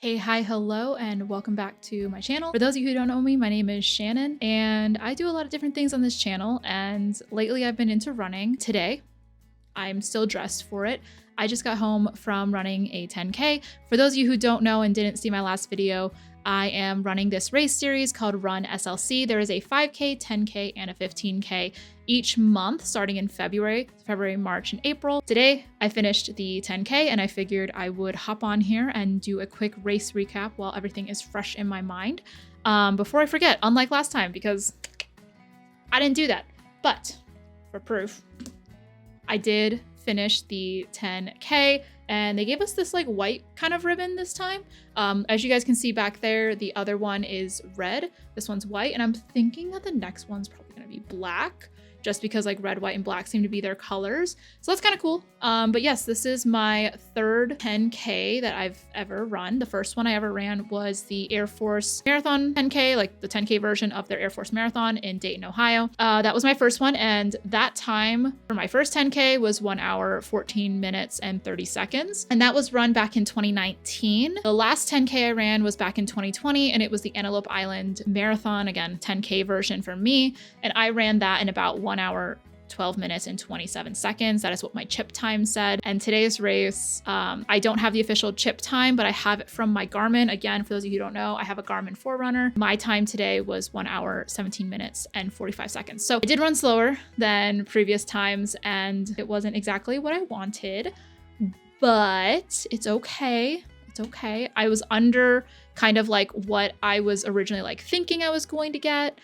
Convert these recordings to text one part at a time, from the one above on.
Hey, hi, hello, and welcome back to my channel. For those of you who don't know me, my name is Shannon, and I do a lot of different things on this channel, and lately I've been into running. Today, I'm still dressed for it. I just got home from running a 10K. For those of you who don't know and didn't see my last video, I am running this race series called RUN SLC. There is a 5K, 10K, and a 15K each month starting in February, March, and April. Today, I finished the 10K and I figured I would hop on here and do a quick race recap while everything is fresh in my mind before I forget, unlike last time, because I didn't do that. But for proof, I did finish the 10K and they gave us this like white kind of ribbon this time. As you guys can see back there, the other one is red. This one's white, and I'm thinking that the next one's probably gonna be black, just because like red, white, and black seem to be their colors. So that's kind of cool. But yes, this is my third 10K that I've ever run. The first one I ever ran was the Air Force Marathon 10K, like the 10K version of their Air Force Marathon in Dayton, Ohio. That was my first one, and that time for my first 10K was 1 hour, 14 minutes, and 30 seconds. And that was run back in 2019. The last 10K I ran was back in 2020, and it was the Antelope Island Marathon, again, 10K version for me. And I ran that in about 1 hour, 12 minutes, and 27 seconds. That is what my chip time said. And today's race, I don't have the official chip time, but I have it from my Garmin. Again, for those of you who don't know, I have a Garmin Forerunner. My time today was 1 hour, 17 minutes, and 45 seconds. So I did run slower than previous times, and it wasn't exactly what I wanted, but it's okay. It's okay. I was under kind of like what I was originally like thinking I was going to get.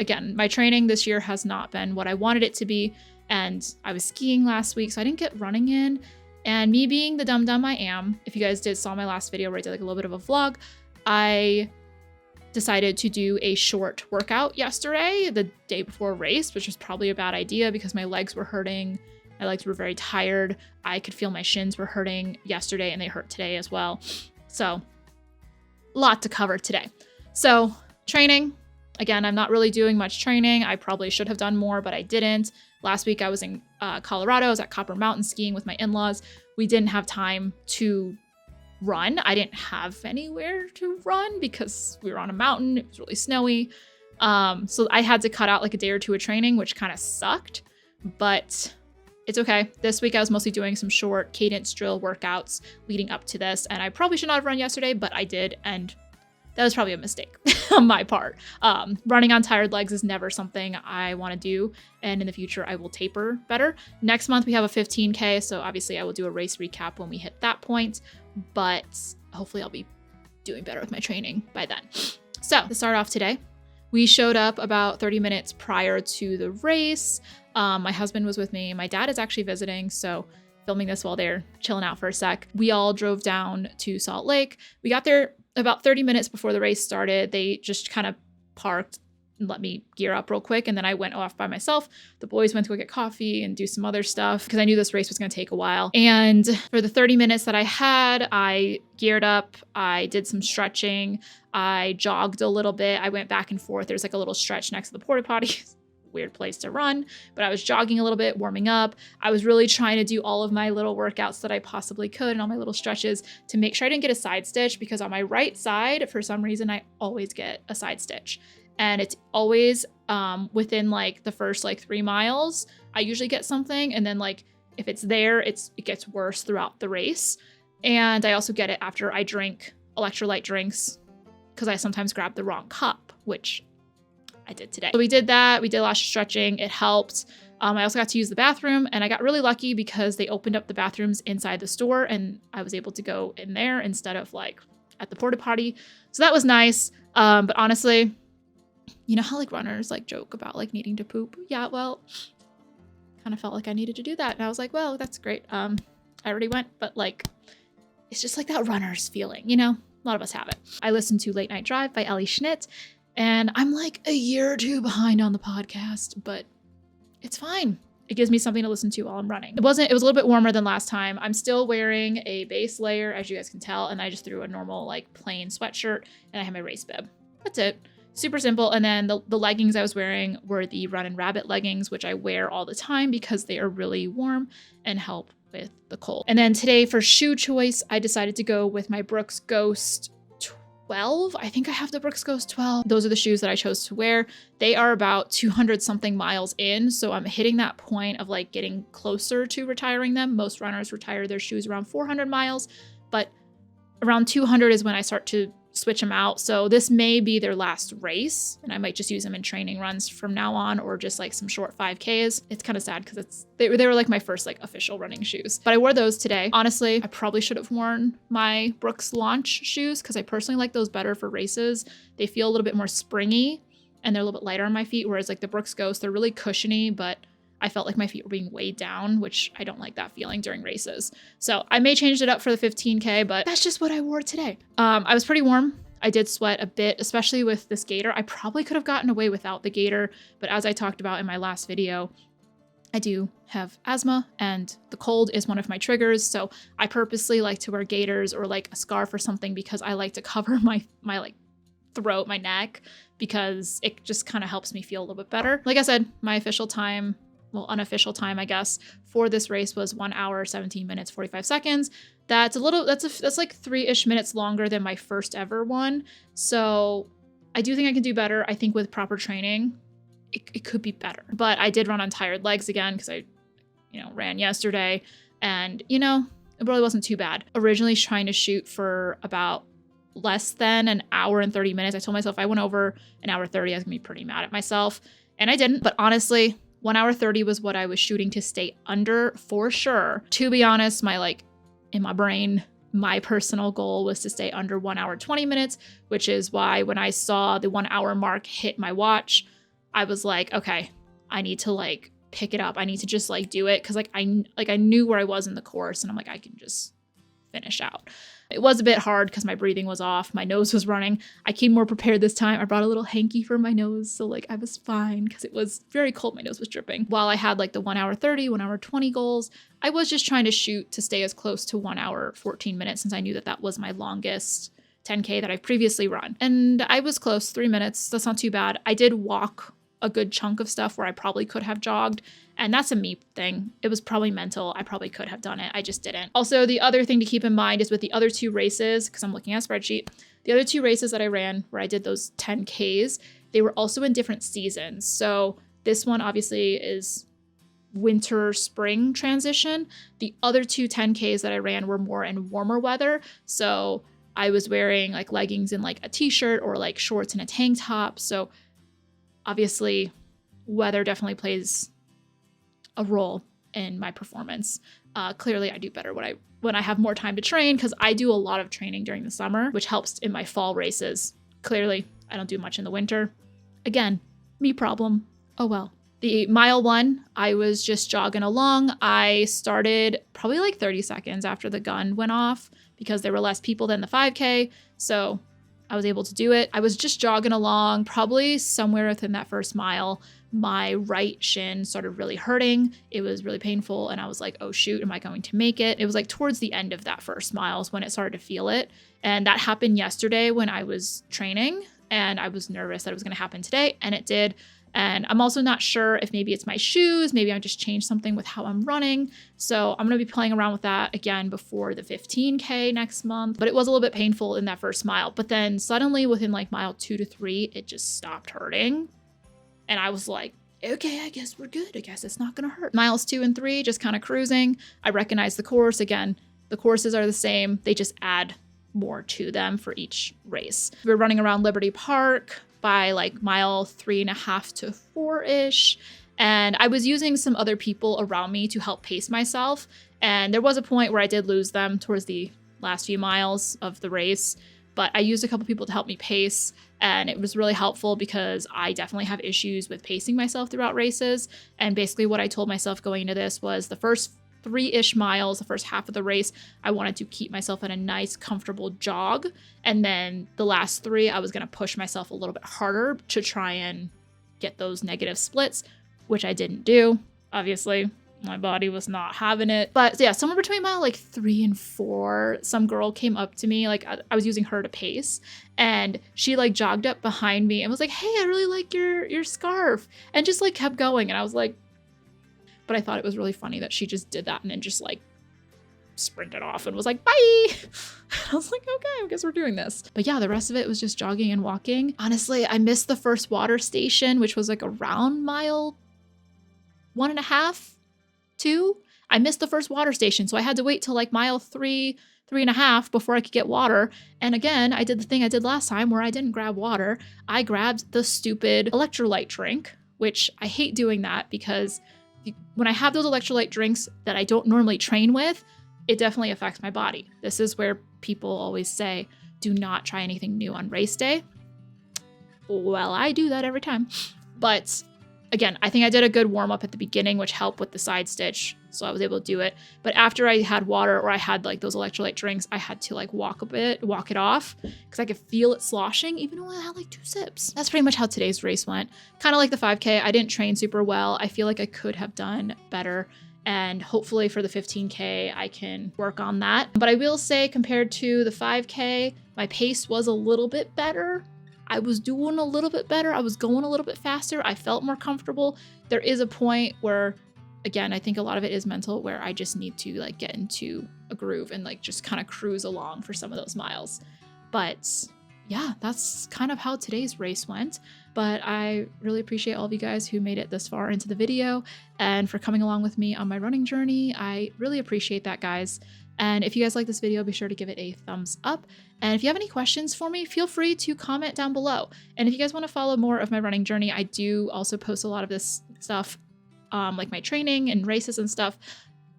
Again, my training this year has not been what I wanted it to be, and I was skiing last week, so I didn't get running in. And me being the dum-dum I am, if you guys saw my last video where I did like a little bit of a vlog, I decided to do a short workout yesterday, the day before race, which was probably a bad idea because my legs were hurting. My legs were very tired. I could feel my shins were hurting yesterday, and they hurt today as well. So, a lot to cover today. So, training. Again, I'm not really doing much training. I probably should have done more, but I didn't. Last week I was in Colorado. I was at Copper Mountain skiing with my in-laws. We didn't have time to run. I didn't have anywhere to run because we were on a mountain. It was really snowy. So I had to cut out like a day or two of training, which kind of sucked, but it's okay. This week I was mostly doing some short cadence drill workouts leading up to this, and I probably should not have run yesterday, but I did, and that was probably a mistake on my part. Running on tired legs is never something I want to do, and in the future I will taper better. Next month we have a 15K, so obviously I will do a race recap when we hit that point, but hopefully I'll be doing better with my training by then. So to start off today, we showed up about 30 minutes prior to the race. My husband was with me. My dad is actually visiting, so filming this while they're chilling out for a sec. We all drove down to Salt Lake. We got there about 30 minutes before the race started. They just kind of parked and let me gear up real quick, and then I went off by myself. The boys went to go get coffee and do some other stuff because I knew this race was going to take a while. And for the 30 minutes that I had, I geared up, I did some stretching, I jogged a little bit, I went back and forth. There's like a little stretch next to the porta potty. Weird place to run, but I was jogging a little bit, warming up. I was really trying to do all of my little workouts that I possibly could and all my little stretches to make sure I didn't get a side stitch, because on my right side, for some reason, I always get a side stitch. And it's always within like the first like 3 miles, I usually get something. And then like, if it's there, it gets worse throughout the race. And I also get it after I drink electrolyte drinks, because I sometimes grab the wrong cup, which I did today. So we did that. We did a lot of stretching. It helped. I also got to use the bathroom, and I got really lucky because they opened up the bathrooms inside the store, and I was able to go in there instead of like at the porta potty. So that was nice. But honestly, you know how like runners like joke about like needing to poop? Yeah, well, kind of felt like I needed to do that. And I was like, well, that's great. I already went, but like, it's just like that runner's feeling, you know? A lot of us have it. I listened to Late Night Drive by Ellie Schnitt, and I'm like a year or two behind on the podcast, but it's fine. It gives me something to listen to while I'm running. It was a little bit warmer than last time. I'm still wearing a base layer, as you guys can tell, and I just threw a normal like plain sweatshirt, and I have my race bib. That's it. Super simple. And then the leggings I was wearing were the Run and Rabbit leggings, which I wear all the time because they are really warm and help with the Cold. And then today for shoe choice, I decided to go with my Brooks Ghost 12. I think I have the Brooks Ghost 12. Those are the shoes that I chose to wear. They are about 200 something miles in. So I'm hitting that point of like getting closer to retiring them. Most runners retire their shoes around 400 miles, but around 200 is when I start to switch them out. So this may be their last race, and I might just use them in training runs from now on, or just like some short 5Ks. It's kind of sad because they were like my first like official running shoes, but I wore those today. Honestly, I probably should have worn my Brooks launch shoes because I personally like those better for races. They feel a little bit more springy and they're a little bit lighter on my feet, whereas like the Brooks Ghost, they're really cushiony, but I felt like my feet were being weighed down, which I don't like that feeling during races. So I may change it up for the 15K, but that's just what I wore today. I was pretty warm. I did sweat a bit, especially with this gaiter. I probably could have gotten away without the gaiter, but as I talked about in my last video, I do have asthma and the cold is one of my triggers. So I purposely like to wear gaiters or like a scarf or something because I like to cover my like throat, my neck, because it just kind of helps me feel a little bit better. Like I said, my official time, well, unofficial time, I guess, for this race was 1 hour, 17 minutes, 45 seconds. That's like 3-ish minutes longer than my first ever one. So I do think I can do better. I think with proper training, it could be better. But I did run on tired legs again because I, ran yesterday, and, it really wasn't too bad. Originally trying to shoot for about less than an hour and 30 minutes. I told myself if I went over an hour 30, I was gonna be pretty mad at myself. And I didn't, but honestly, 1 hour 30 was what I was shooting to stay under for sure. To be honest, in my brain, my personal goal was to stay under 1 hour 20 minutes, which is why when I saw the 1 hour mark hit my watch, I was like, okay, I need to like pick it up. I need to just like do it. Cause I knew where I was in the course and I'm like, I can just finish out. It was a bit hard because my breathing was off. My nose was running. I came more prepared this time. I brought a little hanky for my nose. So like I was fine because it was very cold. My nose was dripping. While I had like the 1 hour 30, 1 hour 20 goals, I was just trying to shoot to stay as close to 1 hour 14 minutes since I knew that was my longest 10K that I've previously run. And I was close, 3 minutes. That's not too bad. I did walk a good chunk of stuff where I probably could have jogged. And that's a me thing. It was probably mental. I probably could have done it. I just didn't. Also, the other thing to keep in mind is with the other two races, because I'm looking at a spreadsheet, the other two races that I ran where I did those 10Ks, they were also in different seasons. So this one obviously is winter spring transition. The other two 10Ks that I ran were more in warmer weather. So I was wearing like leggings and like a t-shirt or like shorts and a tank top. So obviously weather definitely plays a role in my performance. Clearly I do better when I have more time to train because I do a lot of training during the summer, which helps in my fall races. Clearly I don't do much in the winter. Again, me problem. Oh well. The mile one, I was just jogging along. I started probably like 30 seconds after the gun went off because there were less people than the 5K. So I was able to do it. I was just jogging along, probably somewhere within that first mile. My right shin started really hurting. It was really painful. And I was like, oh shoot, am I going to make it? It was like towards the end of that first mile is when it started to feel it. And that happened yesterday when I was training and I was nervous that it was going to happen today. And it did. And I'm also not sure if maybe it's my shoes. Maybe I just changed something with how I'm running. So I'm going to be playing around with that again before the 15K next month. But it was a little bit painful in that first mile. But then suddenly within like mile 2 to 3, it just stopped hurting. And I was like, okay, I guess we're good. I guess it's not going to hurt. Miles 2 and 3, just kind of cruising. I recognize the course. Again, the courses are the same. They just add more to them for each race. We're running around Liberty Park by like mile 3.5 to 4-ish. And I was using some other people around me to help pace myself. And there was a point where I did lose them towards the last few miles of the race, but I used a couple people to help me pace. And it was really helpful because I definitely have issues with pacing myself throughout races. And basically what I told myself going into this was the first 3-ish miles, the first half of the race, I wanted to keep myself in a nice, comfortable jog. And then the last 3, I was going to push myself a little bit harder to try and get those negative splits, which I didn't do. Obviously, my body was not having it. But yeah, somewhere between mile like 3 and 4, some girl came up to me, like I was using her to pace, and she like jogged up behind me and was like, hey, I really like your scarf, and just like kept going. And I was like, but I thought it was really funny that she just did that and then just like sprinted off and was like, bye. I was like, okay, I guess we're doing this. But yeah, the rest of it was just jogging and walking. Honestly, I missed the first water station, which was like around mile 1.5, 2. I missed the first water station. So I had to wait till like mile 3, 3.5 before I could get water. And again, I did the thing I did last time where I didn't grab water. I grabbed the stupid electrolyte drink, which I hate doing that because when I have those electrolyte drinks that I don't normally train with, it definitely affects my body. This is where people always say, do not try anything new on race day. Well, I do that every time. But again, I think I did a good warm up at the beginning, which helped with the side stitch. So I was able to do it. But after I had water or I had like those electrolyte drinks, I had to like walk it off because I could feel it sloshing even though I had like 2 sips. That's pretty much how today's race went. Kind of like the 5K. I didn't train super well. I feel like I could have done better. And hopefully for the 15K, I can work on that. But I will say compared to the 5K, my pace was a little bit better. I was doing a little bit better. I was going a little bit faster. I felt more comfortable. There is a point where, again, I think a lot of it is mental, where I just need to like get into a groove and like just kind of cruise along for some of those miles. But yeah, that's kind of how today's race went. But I really appreciate all of you guys who made it this far into the video and for coming along with me on my running journey. I really appreciate that, guys. And if you guys like this video, be sure to give it a thumbs up. And if you have any questions for me, feel free to comment down below. And if you guys want to follow more of my running journey, I do also post a lot of this stuff, like my training and races and stuff,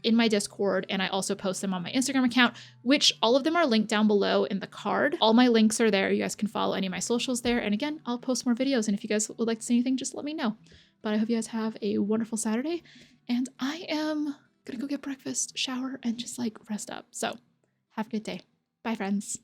in my Discord, and I also post them on my Instagram account, which all of them are linked down below in the card. All my links are there. You guys can follow any of my socials there. And again, I'll post more videos. And if you guys would like to see anything, just let me know. But I hope you guys have a wonderful Saturday. And I am gonna go get breakfast, shower, and just like rest up. So have a good day. Bye, friends.